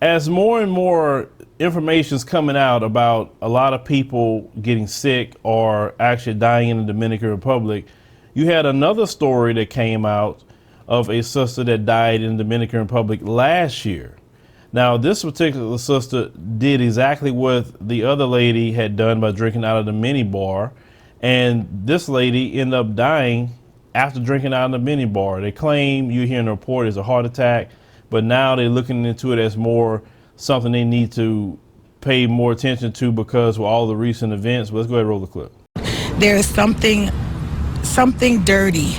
as more and more information is coming out about a lot of people getting sick or actually dying in the Dominican Republic, you had another story that came out of a sister that died in the Dominican Republic last year. Now, this particular sister did exactly what the other lady had done by drinking out of the minibar, and this lady ended up dying after drinking out of the minibar. They claim, you hear in the report, is a heart attack, but now they're looking into it as more something they need to pay more attention to because of all the recent events. But let's go ahead and roll the clip. There is something dirty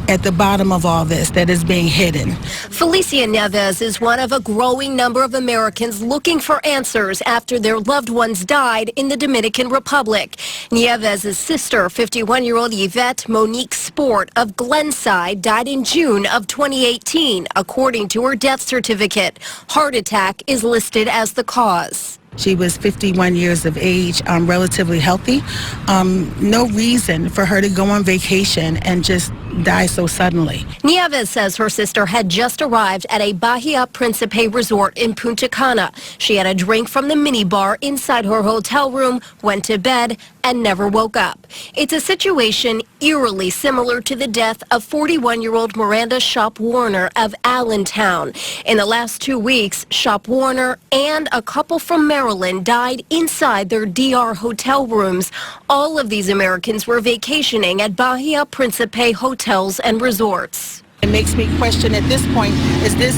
at the bottom of all this that is being hidden. Felicia Neves is one of a growing number of Americans looking for answers after their loved ones died in the Dominican Republic. Nieves' sister, 51-year-old Yvette Monique Sport of Glenside, died in June of 2018, according to her death certificate. Heart attack is listed as the cause. She was 51 years of age, relatively healthy. No reason for her to go on vacation and just die so suddenly. Nieves says her sister had just arrived at a Bahia Principe resort in Punta Cana. She had a drink from the minibar inside her hotel room, went to bed, and never woke up. It's a situation eerily similar to the death of 41-year-old Miranda Shop Warner of Allentown. In the last 2 weeks, Shop Warner and a couple from Maryland died inside their DR hotel rooms. All of these Americans were vacationing at Bahia Principe hotels and resorts. It makes me question at this point, is this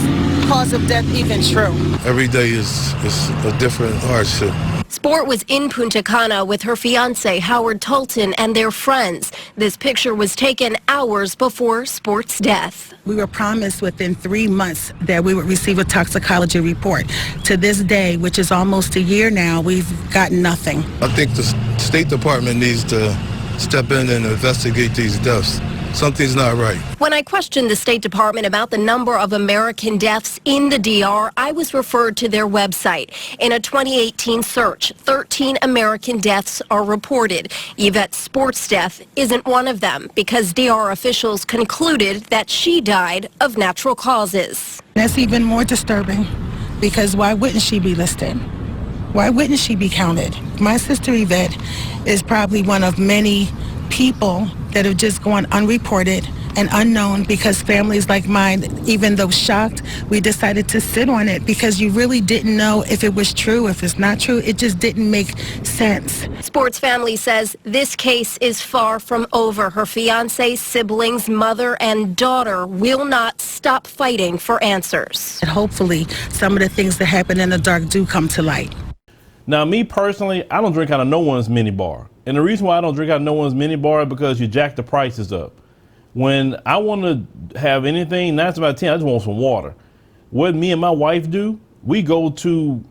cause of death even true? Every day is a different hardship. Sport was in Punta Cana with her fiancé, Howard Tolton, and their friends. This picture was taken hours before Sport's death. We were promised within 3 months that we would receive a toxicology report. To this day, which is almost a year now, we've gotten nothing. I think the State Department needs to step in and investigate these deaths. Something's not right. When I questioned the State Department about the number of American deaths in the DR, I was referred to their website. In a 2018 search, 13 American deaths are reported. Yvette Sport's death isn't one of them because DR officials concluded that she died of natural causes. That's even more disturbing because why wouldn't she be listed? Why wouldn't she be counted? My sister Yvette is probably one of many people that have just gone unreported and unknown because families like mine, even though shocked, we decided to sit on it because you really didn't know if it was true, if it's not true. It just didn't make sense. Sport's family says this case is far from over. Her fiancé, siblings, mother, and daughter will not stop fighting for answers. And hopefully some of the things that happen in the dark do come to light. Now, me personally, I don't drink out of no one's minibar. And the reason why I don't drink out of no one's minibar is because you jack the prices up. When I want to have anything, 9 out of 10, I just want some water. What me and my wife do, we go to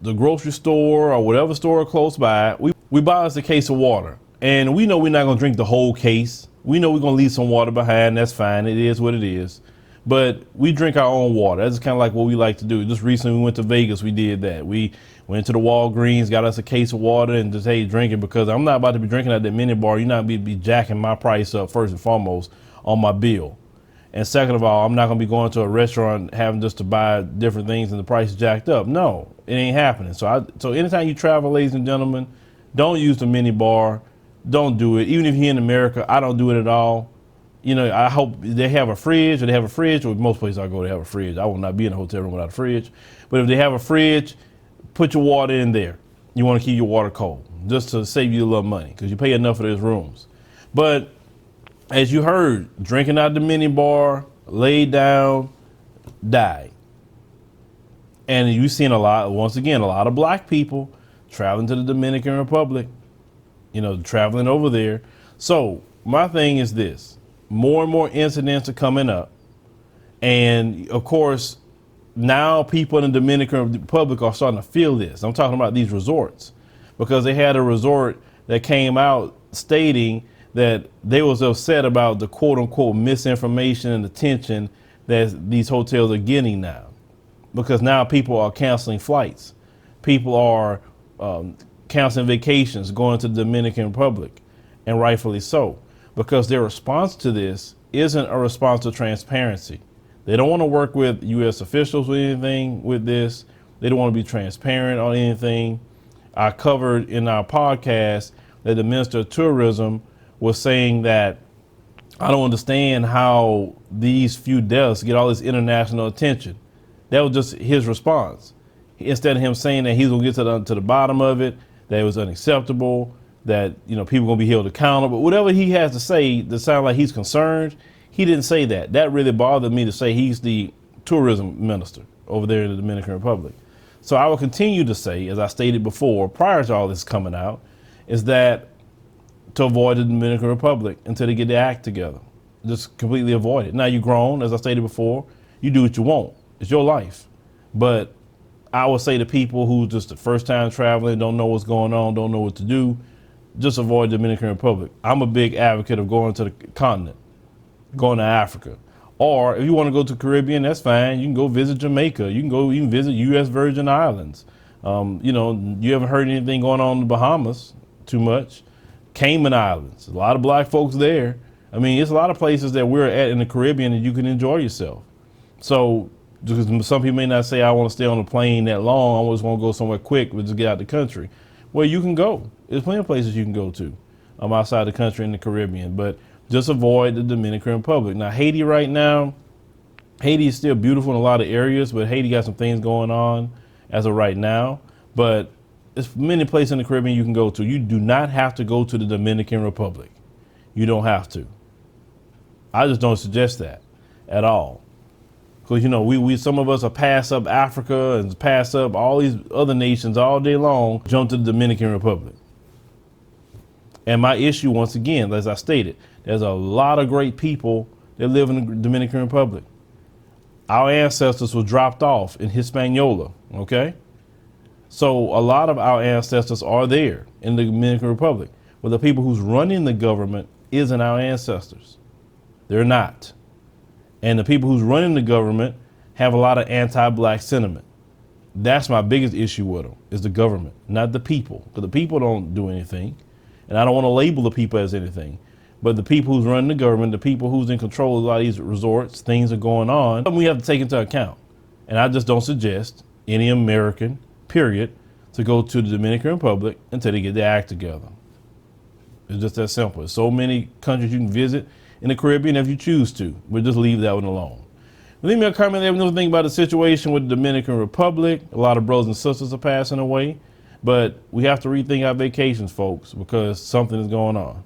the grocery store or whatever store close by. We buy us a case of water. And we know we're not going to drink the whole case. We know we're going to leave some water behind. That's fine. It is what it is. But we drink our own water. That's kind of like what we like to do. Just recently we went to Vegas, we did that. We went to the Walgreens, got us a case of water and just, hey, drink it, because I'm not about to be drinking at that minibar. You're not be jacking my price up first and foremost on my bill. And second of all, I'm not going to be going to a restaurant having just to buy different things and the price is jacked up. No, it ain't happening. So anytime you travel, ladies and gentlemen, don't use the minibar. Don't do it. Even if you're in America, I don't do it at all. You know, I hope they have a fridge, or most places I go, they have a fridge. I will not be in a hotel room without a fridge. But if they have a fridge, put your water in there. You want to keep your water cold, just to save you a little money, because you pay enough for those rooms. But as you heard, drinking out the minibar, laid down, died. And you've seen once again, a lot of black people traveling to the Dominican Republic, traveling over there. So my thing is this. More and more incidents are coming up. And of course, now people in the Dominican Republic are starting to feel this. I'm talking about these resorts, because they had a resort that came out stating that they was upset about the quote unquote misinformation and attention that these hotels are getting now, because now people are canceling flights. People are canceling vacations, going to the Dominican Republic, and rightfully so. Because their response to this isn't a response to transparency. They don't want to work with U.S. officials with anything with this. They don't want to be transparent on anything. I covered in our podcast that the Minister of Tourism was saying that I don't understand how these few deaths get all this international attention. That was just his response. Instead of him saying that he's gonna get to the bottom of it, that it was unacceptable, that people gonna be held accountable, whatever he has to say that sound like he's concerned, he didn't say that. That really bothered me to say he's the tourism minister over there in the Dominican Republic. So I will continue to say, as I stated before, prior to all this coming out, is that to avoid the Dominican Republic until they get their act together. Just completely avoid it. Now you're grown, as I stated before, you do what you want. It's your life. But I would say to people who just the first time traveling, don't know what's going on, don't know what to do, just avoid the Dominican Republic. I'm a big advocate of going to the continent, going to Africa. Or if you want to go to the Caribbean, that's fine. You can go visit Jamaica. You can visit U.S. Virgin Islands. You haven't heard anything going on in the Bahamas too much. Cayman Islands, a lot of black folks there. I mean, it's a lot of places that we're at in the Caribbean and you can enjoy yourself. So, because some people may not say, I want to stay on a plane that long, I just want to go somewhere quick, but just get out the country. Well, you can go. There's plenty of places you can go to outside the country in the Caribbean, but just avoid the Dominican Republic. Now, Haiti right now, Haiti is still beautiful in a lot of areas, but Haiti got some things going on as of right now. But there's many places in the Caribbean you can go to. You do not have to go to the Dominican Republic. You don't have to. I just don't suggest that at all. Because, we some of us are pass up Africa and pass up all these other nations all day long, jump to the Dominican Republic. And my issue, once again, as I stated, there's a lot of great people that live in the Dominican Republic. Our ancestors were dropped off in Hispaniola, okay? So a lot of our ancestors are there in the Dominican Republic, but the people who's running the government isn't our ancestors. They're not. And the people who's running the government have a lot of anti-black sentiment. That's my biggest issue with them, is the government, not the people. Because the people don't do anything. And I don't want to label the people as anything. But the people who's running the government, the people who's in control of a lot of these resorts, things are going on, we have to take into account. And I just don't suggest any American, period, to go to the Dominican Republic until they get their act together. It's just that simple. There's so many countries you can visit in the Caribbean if you choose to. We'll just leave that one alone. Leave me a comment there. Know anything about the situation with the Dominican Republic. A lot of brothers and sisters are passing away. But we have to rethink our vacations, folks, because something is going on.